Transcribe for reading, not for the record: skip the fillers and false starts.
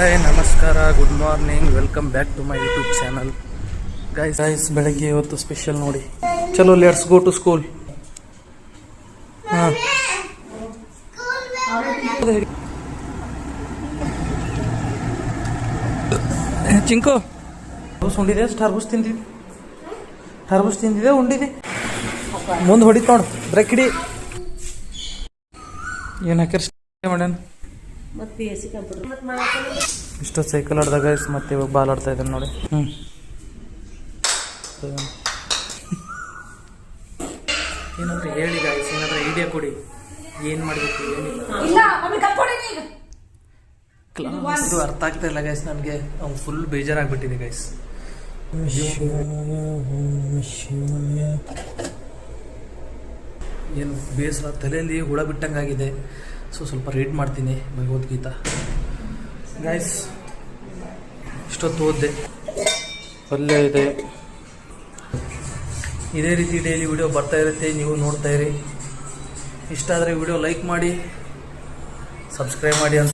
Hi ನಮಸ್ಕಾರ, good morning, welcome back to my YouTube channel. Guys ಬೆಳಗ್ಗೆ ಇವತ್ತು special ನೋಡಿ. ಚಲೋ ಲೆಟ್ಸ್ ಗೋ ಟು ಸ್ಕೂಲ್. ಹಾಂ ಚಿಂಕು ಉಂಡಿದೆ, ಟರ್ಬೂಸ್ ತಿಂದಿದೆ ಉಂಡಿದೆ. ಮುಂದೆ ಹೊಡಿತ ನೋಡು, ಬ್ರೇಕ್ ಹಿಡಿ. ಏನು ಹಾಕ್ಯಾರ ಮಾಡ್ಯಾನ ಇಷ್ಟೊತ್ತು ಸೈಕಲ್ ಆಡ್ದಾಗ ಮತ್ತೆ ಇವಾಗ ಬಾಲ್ ಆಡ್ತಾ ಇದ್ದಾನೆ ನೋಡಿ. ಏನಾದ್ರೂ ಹೇಳಿ ಗಾಯ್ಸ್, ಏನಾದ್ರೂ ಐಡಿಯಾ ಕೊಡಿ, ಏನು ಮಾಡಬೇಕು ಏನಿಲ್ಲ. ಕ್ಲಾಸ್ ಅರ್ಥ ಆಗ್ತಾ ಇಲ್ಲ ಗೈಸ್ ನನಗೆ. ಅವ್ನು ಫುಲ್ ಬೇಜಾರಾಗ್ಬಿಟ್ಟಿದೆ ಗೈಸ್. ಏನು ಬೇಸರ, ತಲೆಯಲ್ಲಿ ಹುಳ ಬಿಟ್ಟಂಗಾಗಿದೆ. ಸೊ ಸ್ವಲ್ಪ ರೀಡ್ ಮಾಡ್ತೀನಿ ಭಗವದ್ಗೀತಾ ಗೈಸ್. ಇಷ್ಟೊತ್ತು ಓದಿದೆ, ಪಲ್ಯ ಇದೆ. ಇದೇ ರೀತಿ ಡೈಲಿ ವಿಡಿಯೋ ಬರ್ತಾ ಇರುತ್ತೆ, ನೀವು ನೋಡ್ತಾ ಇರಿ. ಇಷ್ಟ ಆದರೆ ವಿಡಿಯೋ ಲೈಕ್ ಮಾಡಿ, ಸಬ್ಸ್ಕ್ರೈಬ್ ಮಾಡಿ ಅಂತ